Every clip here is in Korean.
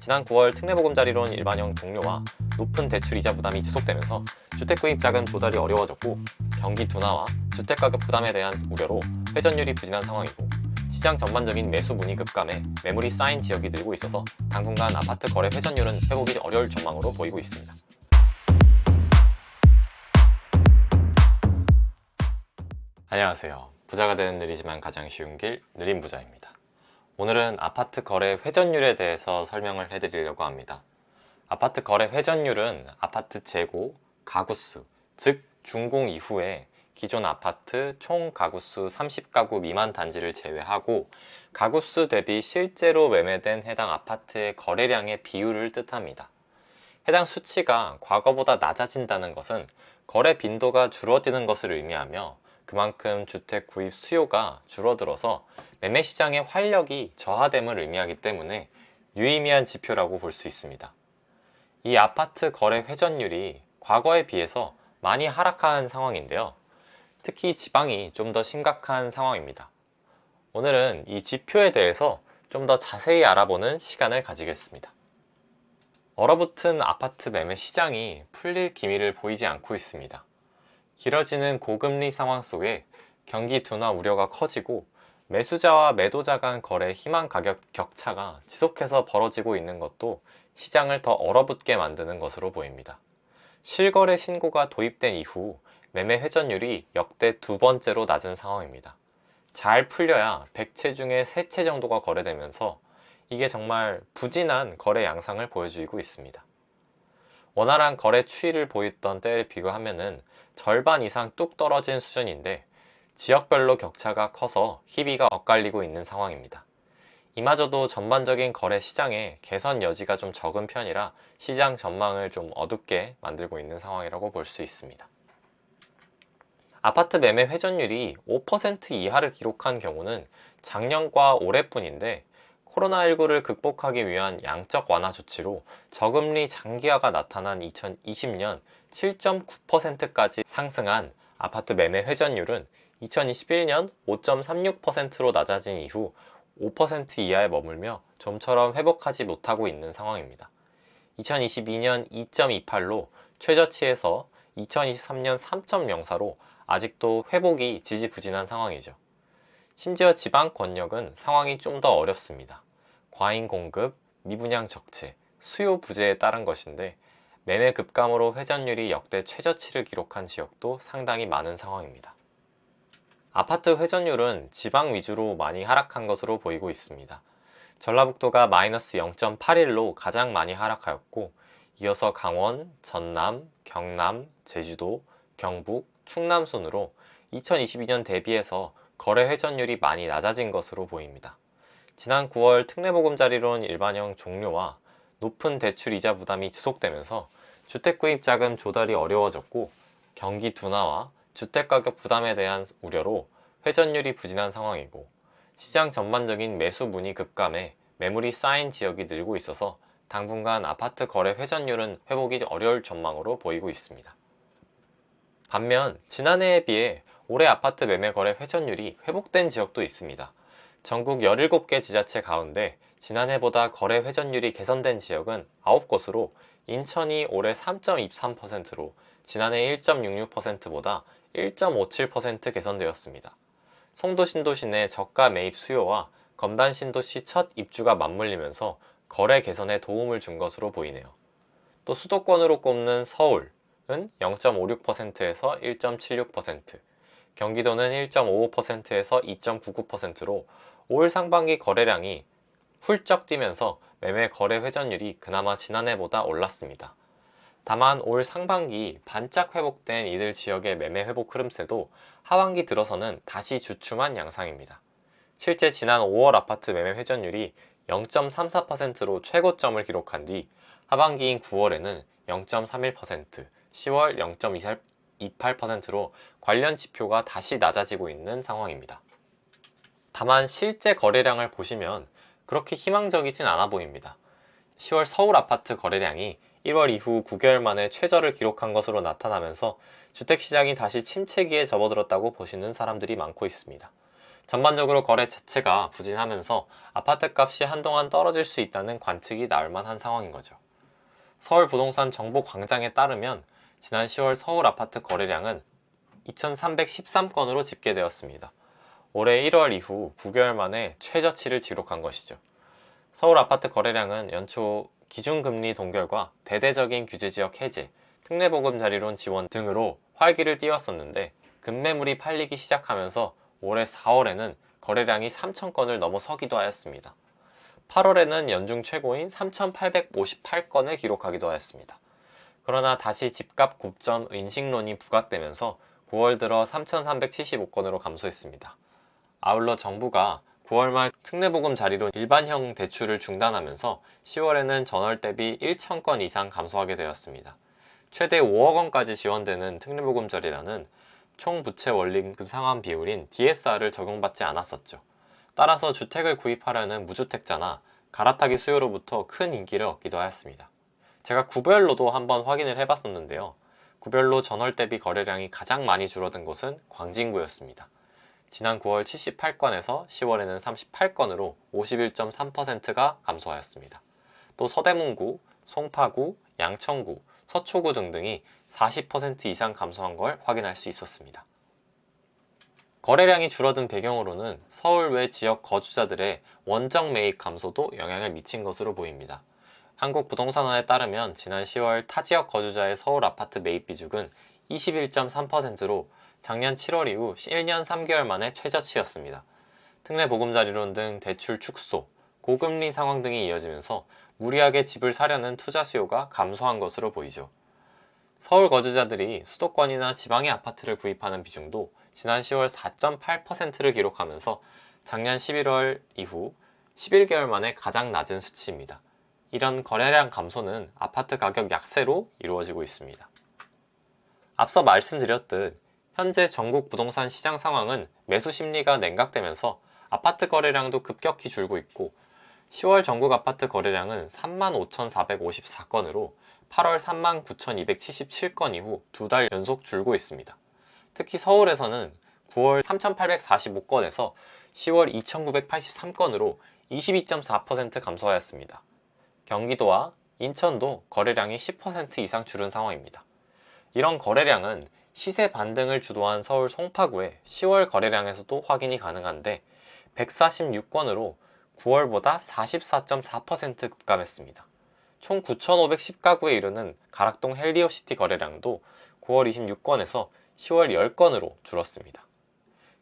지난 9월 특례보금자리론 일반형 종료와 높은 대출이자 부담이 지속되면서 주택구입 자금 조달이 어려워졌고 경기 둔화와 주택가격 부담에 대한 우려로 회전율이 부진한 상황이고 시장 전반적인 매수 문의 급감에 매물이 쌓인 지역이 늘고 있어서 당분간 아파트 거래 회전율은 회복이 어려울 전망으로 보이고 있습니다. 안녕하세요. 부자가 되는 일이지만 가장 쉬운 길 느린 부자입니다. 오늘은 아파트 거래 회전율에 대해서 설명을 해드리려고 합니다. 아파트 거래 회전율은 아파트 재고, 가구수, 즉 준공 이후에 기존 아파트 총 가구수 30가구 미만 단지를 제외하고 가구수 대비 실제로 매매된 해당 아파트의 거래량의 비율을 뜻합니다. 해당 수치가 과거보다 낮아진다는 것은 거래 빈도가 줄어드는 것을 의미하며 그만큼 주택 구입 수요가 줄어들어서 매매 시장의 활력이 저하됨을 의미하기 때문에 유의미한 지표라고 볼 수 있습니다. 이 아파트 거래 회전율이 과거에 비해서 많이 하락한 상황인데요. 특히 지방이 좀 더 심각한 상황입니다. 오늘은 이 지표에 대해서 좀 더 자세히 알아보는 시간을 가지겠습니다. 얼어붙은 아파트 매매 시장이 풀릴 기미를 보이지 않고 있습니다. 길어지는 고금리 상황 속에 경기 둔화 우려가 커지고 매수자와 매도자 간 거래 희망 가격 격차가 지속해서 벌어지고 있는 것도 시장을 더 얼어붙게 만드는 것으로 보입니다. 실거래 신고가 도입된 이후 매매 회전율이 역대 두 번째로 낮은 상황입니다. 잘 풀려야 100채 중에 3채 정도가 거래되면서 이게 정말 부진한 거래 양상을 보여주고 있습니다. 원활한 거래 추이를 보였던 때를 비교하면 절반 이상 뚝 떨어진 수준인데 지역별로 격차가 커서 희비가 엇갈리고 있는 상황입니다. 이마저도 전반적인 거래 시장에 개선 여지가 좀 적은 편이라 시장 전망을 좀 어둡게 만들고 있는 상황이라고 볼 수 있습니다. 아파트 매매 회전율이 5% 이하를 기록한 경우는 작년과 올해뿐인데 코로나19를 극복하기 위한 양적 완화 조치로 저금리 장기화가 나타난 2020년 7.9%까지 상승한 아파트 매매 회전율은 2021년 5.36%로 낮아진 이후 5% 이하에 머물며 좀처럼 회복하지 못하고 있는 상황입니다. 2022년 2.28로 최저치에서 2023년 3.04로 아직도 회복이 지지부진한 상황이죠. 심지어 지방 권역은 상황이 좀 더 어렵습니다. 과잉 공급, 미분양 적체, 수요 부재에 따른 것인데 매매 급감으로 회전율이 역대 최저치를 기록한 지역도 상당히 많은 상황입니다. 아파트 회전율은 지방 위주로 많이 하락한 것으로 보이고 있습니다. 전라북도가 마이너스 0.81로 가장 많이 하락하였고 이어서 강원, 전남, 경남, 제주도, 경북, 충남 순으로 2022년 대비해서 거래 회전율이 많이 낮아진 것으로 보입니다. 지난 9월 특례보금자리론 일반형 종료와 높은 대출이자 부담이 지속되면서 주택구입 자금 조달이 어려워졌고 경기 둔화와 주택가격 부담에 대한 우려로 회전율이 부진한 상황이고 시장 전반적인 매수 문의 급감에 매물이 쌓인 지역이 늘고 있어서 당분간 아파트 거래 회전율은 회복이 어려울 전망으로 보이고 있습니다. 반면 지난해에 비해 올해 아파트 매매 거래 회전율이 회복된 지역도 있습니다. 전국 17개 지자체 가운데 지난해보다 거래 회전율이 개선된 지역은 9곳으로 인천이 올해 3.23%로 지난해 1.66%보다 1.57% 개선되었습니다. 송도 신도시 내 저가 매입 수요와 검단 신도시 첫 입주가 맞물리면서 거래 개선에 도움을 준 것으로 보이네요. 또 수도권으로 꼽는 서울은 0.56%에서 1.76%, 경기도는 1.55%에서 2.99%로 올 상반기 거래량이 훌쩍 뛰면서 매매 거래 회전율이 그나마 지난해보다 올랐습니다. 다만 올 상반기 반짝 회복된 이들 지역의 매매 회복 흐름세도 하반기 들어서는 다시 주춤한 양상입니다. 실제 지난 5월 아파트 매매 회전율이 0.34%로 최고점을 기록한 뒤 하반기인 9월에는 0.31%, 10월 0.28%로 관련 지표가 다시 낮아지고 있는 상황입니다. 다만 실제 거래량을 보시면 그렇게 희망적이진 않아 보입니다. 10월 서울 아파트 거래량이 1월 이후 9개월 만에 최저를 기록한 것으로 나타나면서 주택시장이 다시 침체기에 접어들었다고 보시는 사람들이 많고 있습니다. 전반적으로 거래 자체가 부진하면서 아파트 값이 한동안 떨어질 수 있다는 관측이 나올 만한 상황인 거죠. 서울 부동산 정보광장에 따르면 지난 10월 서울 아파트 거래량은 2,313건으로 집계되었습니다. 올해 1월 이후 9개월 만에 최저치를 기록한 것이죠. 서울 아파트 거래량은 연초 기준금리 동결과 대대적인 규제지역 해제, 특례보금자리론 지원 등으로 활기를 띄웠었는데 급매물이 팔리기 시작하면서 올해 4월에는 거래량이 3,000건을 넘어서기도 하였습니다. 8월에는 연중 최고인 3,858건을 기록하기도 하였습니다. 그러나 다시 집값 급전 인식론이 부각되면서 9월 들어 3,375건으로 감소했습니다. 아울러 정부가 9월 말 특례보금 자리론 일반형 대출을 중단하면서 10월에는 전월 대비 1,000건 이상 감소하게 되었습니다. 최대 5억 원까지 지원되는 특례보금자리라는 총 부채 원리금 상환 비율인 DSR을 적용받지 않았었죠. 따라서 주택을 구입하려는 무주택자나 갈아타기 수요로부터 큰 인기를 얻기도 하였습니다. 제가 구별로도 한번 확인을 해봤었는데요. 구별로 전월 대비 거래량이 가장 많이 줄어든 곳은 광진구였습니다. 지난 9월 78건에서 10월에는 38건으로 51.3%가 감소하였습니다. 또 서대문구, 송파구, 양천구, 서초구 등등이 40% 이상 감소한 걸 확인할 수 있었습니다. 거래량이 줄어든 배경으로는 서울 외 지역 거주자들의 원정 매입 감소도 영향을 미친 것으로 보입니다. 한국부동산원에 따르면 지난 10월 타지역 거주자의 서울 아파트 매입 비중은 21.3%로 작년 7월 이후 1년 3개월 만에 최저치였습니다. 특례보금자리론 등 대출 축소, 고금리 상황 등이 이어지면서 무리하게 집을 사려는 투자 수요가 감소한 것으로 보이죠. 서울 거주자들이 수도권이나 지방의 아파트를 구입하는 비중도 지난 10월 4.8%를 기록하면서 작년 11월 이후 11개월 만에 가장 낮은 수치입니다. 이런 거래량 감소는 아파트 가격 약세로 이루어지고 있습니다. 앞서 말씀드렸듯 현재 전국 부동산 시장 상황은 매수 심리가 냉각되면서 아파트 거래량도 급격히 줄고 있고 10월 전국 아파트 거래량은 35,454건으로 8월 39,277건 이후 2달 연속 줄고 있습니다. 특히 서울에서는 9월 3,845건에서 10월 2,983건으로 22.4% 감소하였습니다. 경기도와 인천도 거래량이 10% 이상 줄은 상황입니다. 이런 거래량은 시세 반등을 주도한 서울 송파구의 10월 거래량에서도 확인이 가능한데 146건으로 9월보다 44.4% 급감했습니다. 총 9,510가구에 이르는 가락동 헬리오시티 거래량도 9월 26건에서 10월 10건으로 줄었습니다.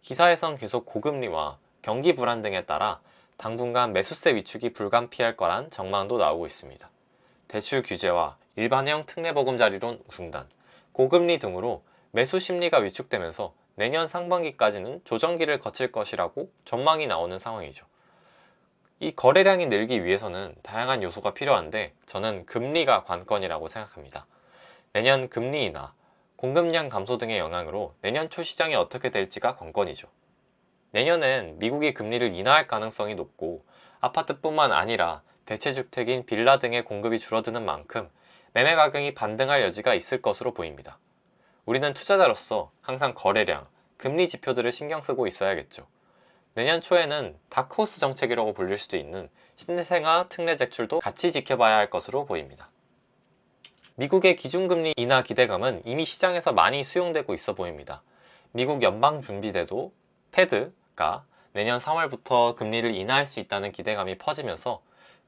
기사에선 계속 고금리와 경기 불안 등에 따라 당분간 매수세 위축이 불가피할 거란 전망도 나오고 있습니다. 대출 규제와 일반형 특례보금자리론 중단, 고금리 등으로 매수 심리가 위축되면서 내년 상반기까지는 조정기를 거칠 것이라고 전망이 나오는 상황이죠. 이 거래량이 늘기 위해서는 다양한 요소가 필요한데 저는 금리가 관건이라고 생각합니다. 내년 금리 인하, 공급량 감소 등의 영향으로 내년 초 시장이 어떻게 될지가 관건이죠. 내년엔 미국이 금리를 인하할 가능성이 높고 아파트뿐만 아니라 대체주택인 빌라 등의 공급이 줄어드는 만큼 매매 가격이 반등할 여지가 있을 것으로 보입니다. 우리는 투자자로서 항상 거래량, 금리 지표들을 신경 쓰고 있어야겠죠. 내년 초에는 다크호스 정책이라고 불릴 수도 있는 신생아 특례 대출도 같이 지켜봐야 할 것으로 보입니다. 미국의 기준금리 인하 기대감은 이미 시장에서 많이 수용되고 있어 보입니다. 미국 연방준비제도 페드가 내년 3월부터 금리를 인하할 수 있다는 기대감이 퍼지면서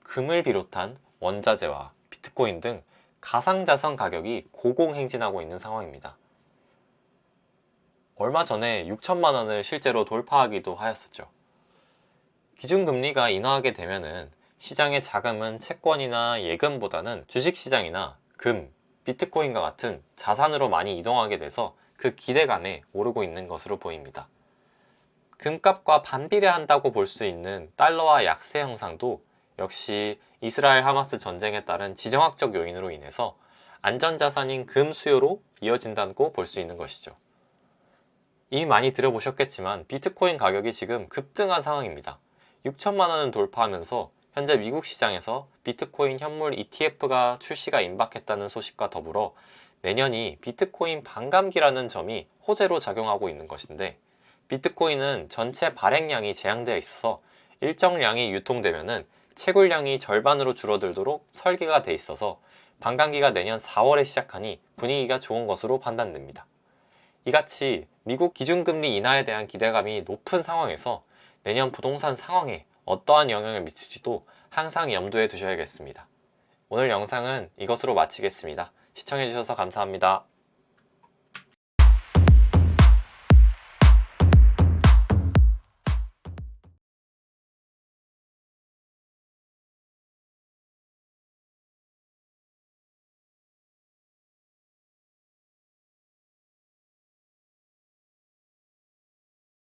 금을 비롯한 원자재와 비트코인 등 가상자산 가격이 고공행진하고 있는 상황입니다. 얼마 전에 6천만 원을 실제로 돌파하기도 하였었죠. 기준금리가 인하하게 되면은 시장의 자금은 채권이나 예금보다는 주식시장이나 금, 비트코인과 같은 자산으로 많이 이동하게 돼서 그 기대감에 오르고 있는 것으로 보입니다. 금값과 반비례한다고 볼 수 있는 달러와 약세 형상도 역시 이스라엘 하마스 전쟁에 따른 지정학적 요인으로 인해서 안전자산인 금 수요로 이어진다고 볼 수 있는 것이죠. 이미 많이 들어보셨겠지만 비트코인 가격이 지금 급등한 상황입니다. 6천만 원을 돌파하면서 현재 미국 시장에서 비트코인 현물 ETF가 출시가 임박했다는 소식과 더불어 내년이 비트코인 반감기라는 점이 호재로 작용하고 있는 것인데 비트코인은 전체 발행량이 제한되어 있어서 일정량이 유통되면은 채굴량이 절반으로 줄어들도록 설계가 돼 있어서 반감기가 내년 4월에 시작하니 분위기가 좋은 것으로 판단됩니다. 이같이 미국 기준금리 인하에 대한 기대감이 높은 상황에서 내년 부동산 상황에 어떠한 영향을 미칠지도 항상 염두에 두셔야겠습니다. 오늘 영상은 이것으로 마치겠습니다. 시청해주셔서 감사합니다.